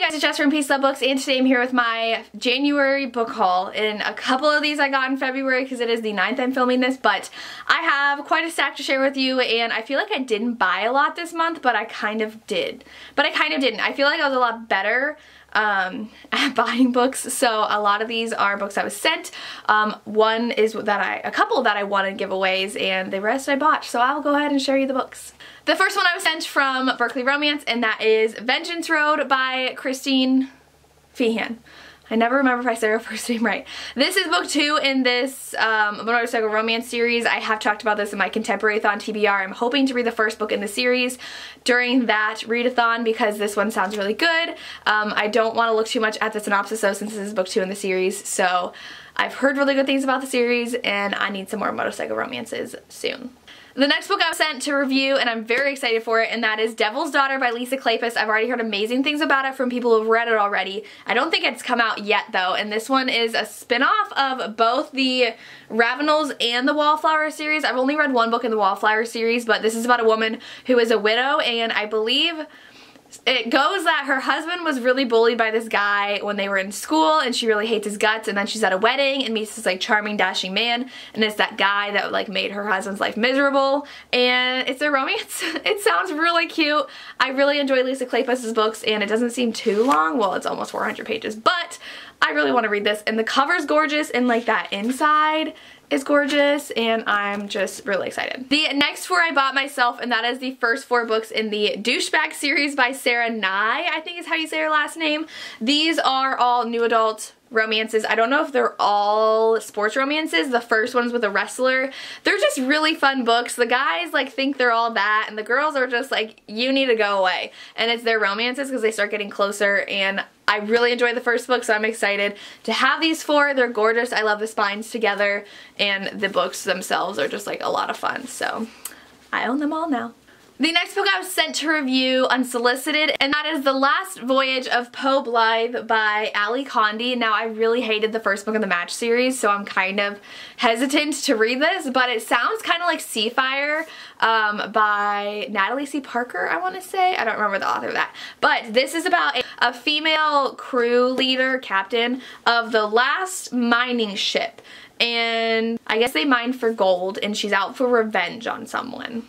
guys, it's Jess from Peace Love Books, and today I'm here with my January book haul. And a couple of these I got in February because it is the 9th I'm filming this, but I have quite a stack to share with you, and I feel like I didn't buy a lot this month, but I kind of did. But I kind of didn't. I feel like I was a lot better at buying books, so a lot of these are books I was sent. One is a couple that I wanted giveaways, and the rest I bought, so I'll go ahead and show you the books. The first one I was sent from Berkeley Romance, and that is Vengeance Road by Christine Feehan. I never remember if I say her first name right. This is book 2 in this motorcycle romance series. I have talked about this in my Contemporary-thon TBR. I'm hoping to read the first book in the series during that read-a-thon because this one sounds really good. I don't want to look too much at the synopsis though, since this is book 2 in the series, so I've heard really good things about the series and I need some more motorcycle romances soon. The next book I was sent to review, and I'm very excited for it, and that is Devil's Daughter by Lisa Kleypas. I've already heard amazing things about it from people who've read it already. I don't think it's come out yet though, and this one is a spin-off of both the Ravenels and the Wallflower series. I've only read one book in the Wallflower series, but this is about a woman who is a widow, and I believe it goes that her husband was really bullied by this guy when they were in school, and she really hates his guts, and then she's at a wedding and meets this like charming, dashing man, and it's that guy that like made her husband's life miserable, and it's their romance. It sounds really cute. I really enjoy Lisa Kleypas' books, and it doesn't seem too long. Well, it's almost 400 pages, but I really want to read this, and the cover's gorgeous, and like that inside is gorgeous, and I'm just really excited. The next 4 I bought myself, and that is the first 4 books in the Douchebag series by Sarah Nye, I think is how you say her last name. These are all new adult romances. I don't know if they're all sports romances. The first one's with a wrestler. They're just really fun books. The guys like think they're all that, and the girls are just like, you need to go away. And it's their romances because they start getting closer, and I really enjoyed the first book, so I'm excited to have these 4. They're gorgeous. I love the spines together, and the books themselves are just like a lot of fun, so I own them all now. The next book I was sent to review unsolicited, and that is The Last Voyage of Poe Blythe by Ali Condi. Now, I really hated the first book in the Match series, so I'm kind of hesitant to read this, but it sounds kind of like Seafire by Natalie C. Parker, I want to say. I don't remember the author of that. But this is about a female crew leader, captain, of the last mining ship. And I guess they mine for gold, and she's out for revenge on someone.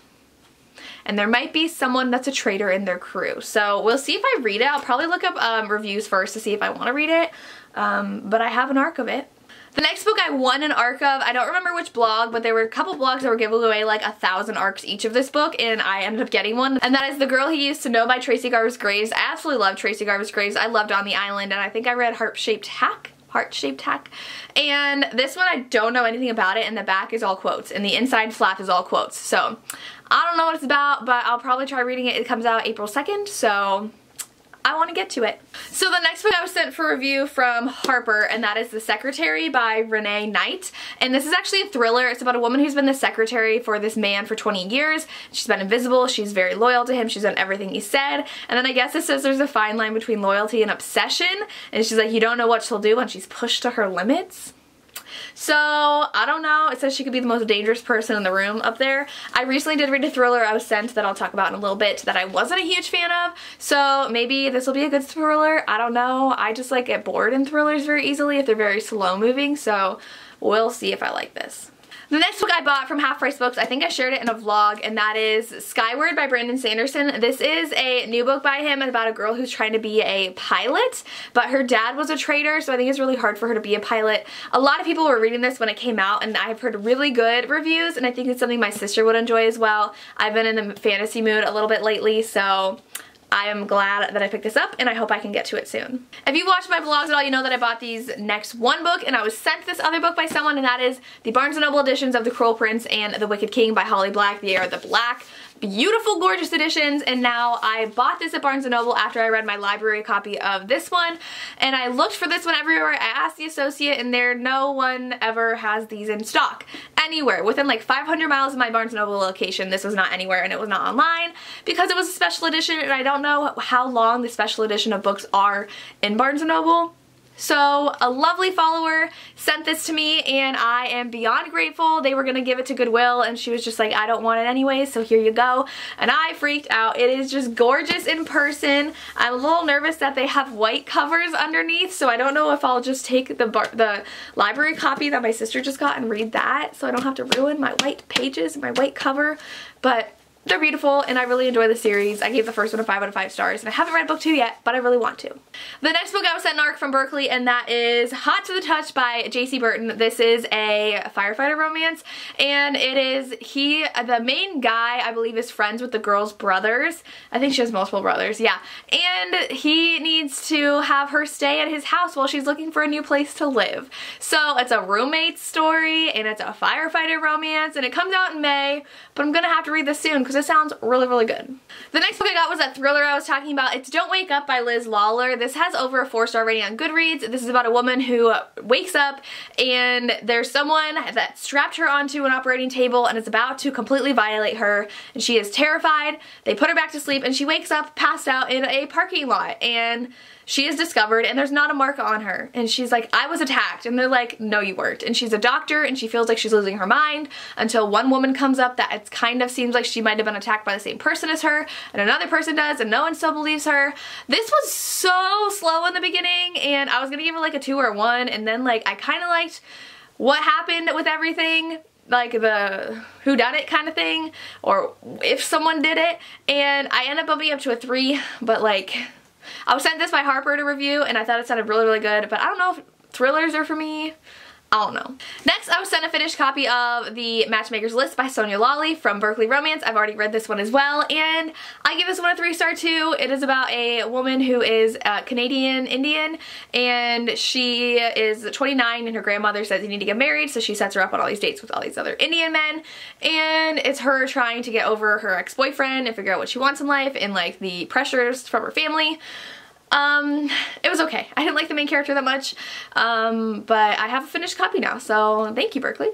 And there might be someone that's a traitor in their crew. So we'll see if I read it. I'll probably look up reviews first to see if I want to read it. But I have an arc of it. The next book I won an arc of, I don't remember which blog, but there were a couple blogs that were giving away like 1,000 arcs each of this book, and I ended up getting one. And that is The Girl He Used to Know by Tracy Garvis Graves. I absolutely love Tracy Garvis Graves. I loved On the Island, and I think I read Heart-Shaped Hack. And this one I don't know anything about it, and the back is all quotes, and the inside flap is all quotes. So I don't know what it's about, but I'll probably try reading it. It comes out April 2nd, so I want to get to it. So the next book I was sent for review from Harper, and that is The Secretary by Renee Knight. And this is actually a thriller. It's about a woman who's been the secretary for this man for 20 years. She's been invisible. She's very loyal to him. She's done everything he said. And then I guess it says there's a fine line between loyalty and obsession. And she's like, you don't know what she'll do when she's pushed to her limits. So, I don't know. It says she could be the most dangerous person in the room up there. I recently did read a thriller I was sent that I'll talk about in a little bit that I wasn't a huge fan of. So, maybe this will be a good thriller. I don't know. I just like get bored in thrillers very easily if they're very slow moving. So, we'll see if I like this. The next book I bought from Half Price Books, I think I shared it in a vlog, and that is Skyward by Brandon Sanderson. This is a new book by him about a girl who's trying to be a pilot, but her dad was a traitor, so I think it's really hard for her to be a pilot. A lot of people were reading this when it came out, and I've heard really good reviews, and I think it's something my sister would enjoy as well. I've been in the fantasy mood a little bit lately, so I am glad that I picked this up, and I hope I can get to it soon. If you've watched my vlogs at all, you know that I bought these next 1 book, and I was sent this other book by someone, and that is the Barnes & Noble editions of The Cruel Prince and The Wicked King by Holly Black. They are the black, beautiful, gorgeous editions, and now I bought this at Barnes & Noble after I read my library copy of this one, and I looked for this one everywhere. I asked the associate, and no one ever has these in stock. Anywhere. Within like 500 miles of my Barnes & Noble location, this was not anywhere, and it was not online because it was a special edition, and I don't know how long the special edition of books are in Barnes & Noble. So a lovely follower sent this to me and I am beyond grateful. They were going to give it to Goodwill and she was just like, I don't want it anyway, so here you go. And I freaked out. It is just gorgeous in person. I'm a little nervous that they have white covers underneath, so I don't know if I'll just take the library copy that my sister just got and read that so I don't have to ruin my white pages and my white cover. But they're beautiful and I really enjoy the series. I gave the first one a 5 out of 5 stars and I haven't read book 2 yet, but I really want to. The next book I was sent an ARC from Berkeley and that is Hot to the Touch by J.C. Burton. This is a firefighter romance and it is the main guy I believe is friends with the girl's brothers. I think she has multiple brothers, yeah. And he needs to have her stay at his house while she's looking for a new place to live. So it's a roommate story and it's a firefighter romance and it comes out in May, but I'm gonna have to read this soon because it sounds really, really good. The next book I got was that thriller I was talking about. It's Don't Wake Up by Liz Lawler. This has over a 4-star rating on Goodreads. This is about a woman who wakes up and there's someone that strapped her onto an operating table and is about to completely violate her and she is terrified. They put her back to sleep and she wakes up passed out in a parking lot and she is discovered and there's not a mark on her and she's like, I was attacked, and they're like, no you weren't. And she's a doctor and she feels like she's losing her mind until one woman comes up that it kind of seems like she might have been attacked by the same person as her and another person does and no one still believes her. This was so slow in the beginning and I was gonna give it like a 2 or a 1 and then like I kind of liked what happened with everything, like the whodunit kind of thing or if someone did it, and I ended up bumping up to a 3, but like I was sent this by Harper to review and I thought it sounded really, really good, but I don't know if thrillers are for me. I don't know. Next, I was sent a finished copy of the Matchmakers List by Sonia Lawley from Berkeley Romance. I've already read this one as well, and I give this one a 3-star too. It is about a woman who is Canadian Indian, and she is 29, and her grandmother says you need to get married, so she sets her up on all these dates with all these other Indian men, and it's her trying to get over her ex-boyfriend and figure out what she wants in life and like the pressures from her family. It was okay. I didn't like the main character that much, but I have a finished copy now, so thank you, Berkeley.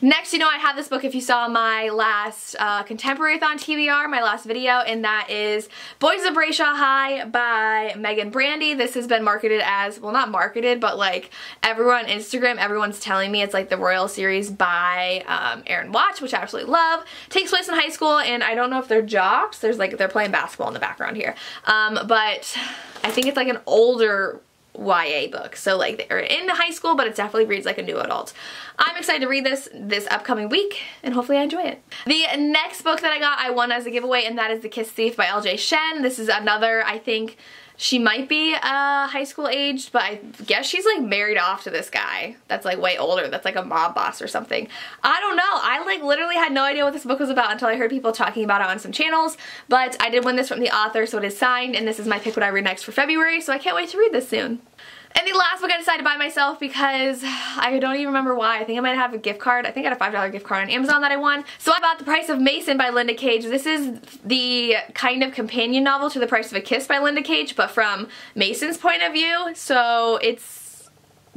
Next, you know I have this book if you saw my last Contemporary-thon TBR, my last video, and that is Boys of Raesha High by Megan Brandy. This has been marketed as, well not marketed, but like everyone on Instagram, everyone's telling me it's like the Royal series by Erin Watch, which I absolutely love. Takes place in high school, and I don't know if they're jocks. There's like, they're playing basketball in the background here. But I think it's like an older YA book, so like they're in high school, but it definitely reads like a new adult. I'm excited to read this upcoming week and hopefully I enjoy it. The next book that I won as a giveaway, and that is The Kiss Thief by LJ Shen. This is another, I think she might be high school aged, but I guess she's like married off to this guy that's like way older, that's like a mob boss or something. I don't know. I like literally had no idea what this book was about until I heard people talking about it on some channels, but I did win this from the author, so it is signed, and this is my pick what I read next for February, so I can't wait to read this soon. And the last book I decided to buy myself because I don't even remember why. I think I might have a gift card. I think I had a $5 gift card on Amazon that I won. So I bought The Price of Mason by Linda Cage. This is the kind of companion novel to The Price of a Kiss by Linda Cage, but from Mason's point of view. So it's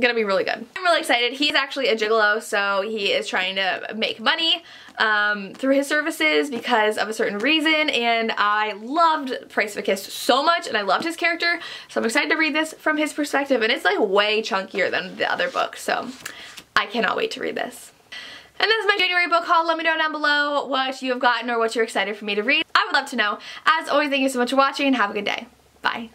gonna be really good. I'm really excited. He's actually a gigolo, so he is trying to make money through his services because of a certain reason, and I loved Price of a Kiss so much, and I loved his character, so I'm excited to read this from his perspective, and it's like way chunkier than the other book, so I cannot wait to read this. And that's my January book haul. Let me know down below what you have gotten or what you're excited for me to read. I would love to know. As always, thank you so much for watching and have a good day. Bye.